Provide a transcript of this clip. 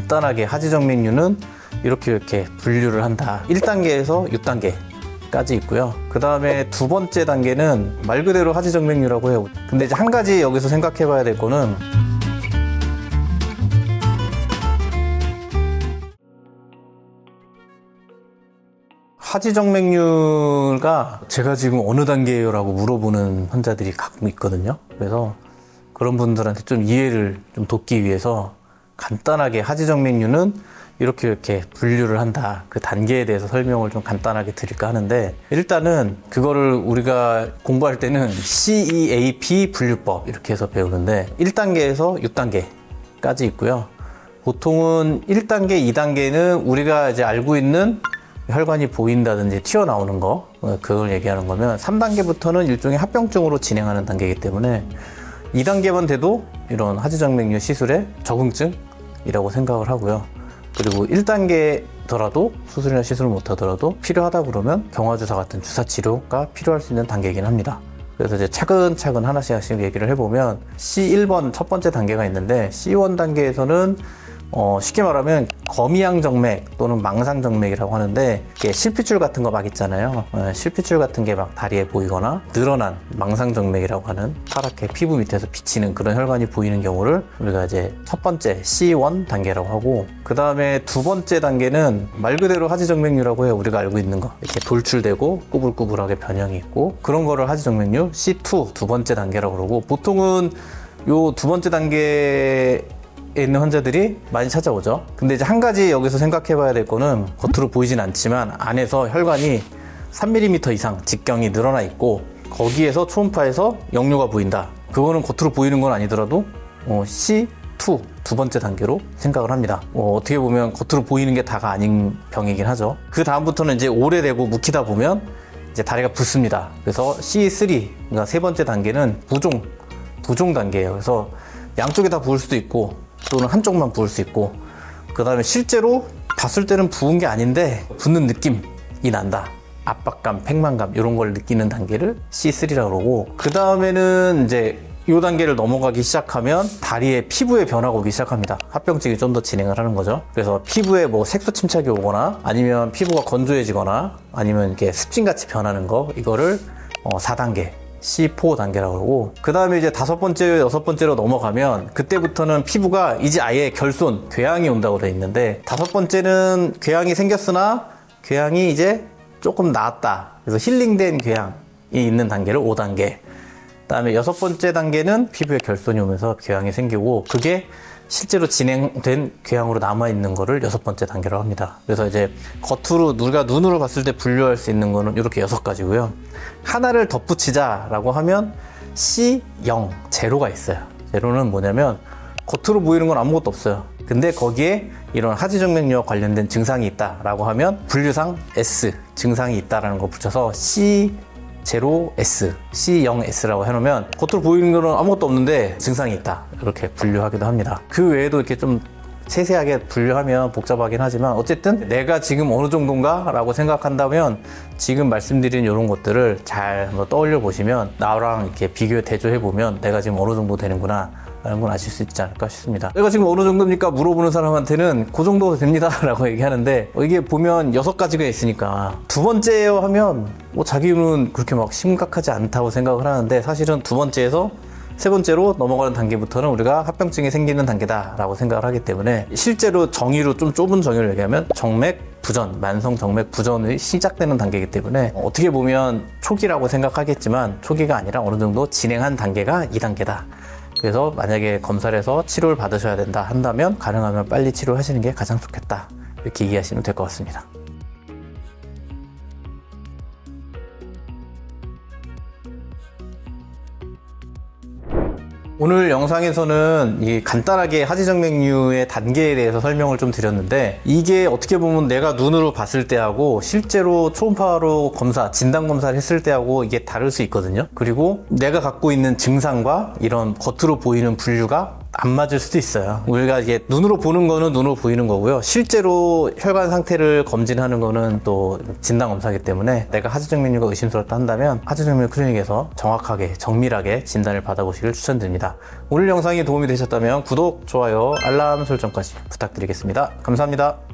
간단하게 하지정맥류는 이렇게 분류를 한다. 1단계에서 6단계까지 있고요. 그 다음에 두 번째 단계는 말 그대로 하지정맥류라고 해요. 근데 이제 한 가지 여기서 생각해 봐야 될 거는 하지정맥류가 제가 지금 어느 단계예요? 라고 물어보는 환자들이 가끔 있거든요. 그래서 그런 분들한테 좀 이해를 좀 돕기 위해서 간단하게 하지정맥류는 이렇게 분류를 한다. 그 단계에 대해서 설명을 좀 간단하게 드릴까 하는데, 일단은 그거를 우리가 공부할 때는 CEAP 분류법 이렇게 해서 배우는데 1단계에서 6단계까지 있고요. 보통은 1단계, 2단계는 우리가 이제 알고 있는 혈관이 보인다든지 튀어나오는 거, 그걸 얘기하는 거면 3단계부터는 일종의 합병증으로 진행하는 단계이기 때문에 2단계만 돼도 이런 하지정맥류 시술의 적응증이라고 생각을 하고요. 그리고 1단계더라도 수술이나 시술을 못하더라도 필요하다 그러면 경화주사 같은 주사 치료가 필요할 수 있는 단계이긴 합니다. 그래서 이제 차근차근 하나씩 얘기를 해보면 C1번 첫 번째 단계가 있는데, C1 단계에서는 쉽게 말하면 거미양정맥 또는 망상정맥이라고 하는데, 이게 실핏줄 같은 거 막 있잖아요. 실핏줄 같은 게 막 다리에 보이거나 늘어난 망상정맥이라고 하는 파랗게 피부 밑에서 비치는 그런 혈관이 보이는 경우를 우리가 이제 첫 번째 C1 단계라고 하고, 그 다음에 두 번째 단계는 말 그대로 하지정맥류라고 해요. 우리가 알고 있는 거, 이렇게 돌출되고 꾸불꾸불하게 변형이 있고 그런 거를 하지정맥류 C2 두 번째 단계라고 그러고, 보통은 요 두 번째 단계 있는 환자들이 많이 찾아오죠. 근데 이제 한 가지 여기서 생각해 봐야 될 거는, 겉으로 보이진 않지만 안에서 혈관이 3mm 이상 직경이 늘어나 있고 거기에서 초음파에서 역류가 보인다. 그거는 겉으로 보이는 건 아니더라도 C2 두 번째 단계로 생각을 합니다. 어떻게 보면 겉으로 보이는 게 다가 아닌 병이긴 하죠. 그 다음부터는 이제 오래되고 묵히다 보면 이제 다리가 붓습니다. 그래서 C3, 그러니까 세 번째 단계는 부종 단계예요. 그래서 양쪽에 다 부을 수도 있고 또는 한쪽만 부을 수 있고, 그 다음에 실제로 봤을 때는 부은 게 아닌데 붓는 느낌이 난다. 압박감, 팽만감 이런 걸 느끼는 단계를 C3라고 그러고, 그 다음에는 이제 이 단계를 넘어가기 시작하면 다리에 피부에 변화가 오기 시작합니다. 합병증이 좀 더 진행을 하는 거죠. 그래서 피부에 뭐 색소 침착이 오거나 아니면 피부가 건조해지거나 아니면 이렇게 습진같이 변하는 거, 이거를 4단계 C4 단계라고 그러고, 그 다음에 이제 다섯 번째, 여섯 번째로 넘어가면 그때부터는 피부가 이제 아예 결손, 궤양이 온다고 되어 있는데, 다섯 번째는 궤양이 생겼으나 궤양이 이제 조금 나았다. 그래서 힐링된 궤양이 있는 단계를 5단계. 그 다음에 여섯 번째 단계는 피부에 결손이 오면서 궤양이 생기고 그게 실제로 진행된 궤양으로 남아있는 거를 여섯 번째 단계라고 합니다. 그래서 이제 겉으로 우리가 눈으로 봤을 때 분류할 수 있는 거는 이렇게 6가지고요. 하나를 덧붙이자라고 하면 C0, 제로가 있어요. 제로는 뭐냐면 겉으로 보이는 건 아무것도 없어요. 근데 거기에 이런 하지정맥류와 관련된 증상이 있다라고 하면 분류상 S, 증상이 있다라는 거 붙여서 C0S, C0S라고 해놓으면 겉으로 보이는 거는 아무것도 없는데 증상이 있다, 이렇게 분류하기도 합니다. 그 외에도 이렇게 좀 세세하게 분류하면 복잡하긴 하지만, 어쨌든 내가 지금 어느 정도인가 라고 생각한다면 지금 말씀드린 이런 것들을 잘 한번 떠올려 보시면 나랑 이렇게 비교 대조해 보면 내가 지금 어느 정도 되는구나 라는 건 아실 수 있지 않을까 싶습니다. 내가 지금 어느 정도입니까? 물어보는 사람한테는 그 정도 됩니다 라고 얘기하는데, 이게 보면 6가지가 있으니까 두 번째예요 하면 자기는 그렇게 막 심각하지 않다고 생각을 하는데, 사실은 두 번째에서 세 번째로 넘어가는 단계부터는 우리가 합병증이 생기는 단계다 라고 생각을 하기 때문에, 실제로 정의로 좀 좁은 정의를 얘기하면 정맥 부전, 만성 정맥 부전이 시작되는 단계이기 때문에 어떻게 보면 초기라고 생각하겠지만 초기가 아니라 어느 정도 진행한 단계가 2단계다. 그래서 만약에 검사를 해서 치료를 받으셔야 된다 한다면 가능하면 빨리 치료하시는 게 가장 좋겠다, 이렇게 이해하시면 될 것 같습니다. 오늘 영상에서는 이 간단하게 하지정맥류의 단계에 대해서 설명을 좀 드렸는데, 이게 어떻게 보면 내가 눈으로 봤을 때하고 실제로 초음파로 진단 검사를 했을 때하고 이게 다를 수 있거든요. 그리고 내가 갖고 있는 증상과 이런 겉으로 보이는 분류가 안 맞을 수도 있어요. 우리가 이게 눈으로 보는 거는 눈으로 보이는 거고요. 실제로 혈관 상태를 검진하는 거는 또 진단 검사이기 때문에 내가 하지정맥류가 의심스럽다 한다면 하지정맥류 클리닉에서 정확하게 정밀하게 진단을 받아보시길 추천드립니다. 오늘 영상이 도움이 되셨다면 구독, 좋아요, 알람 설정까지 부탁드리겠습니다. 감사합니다.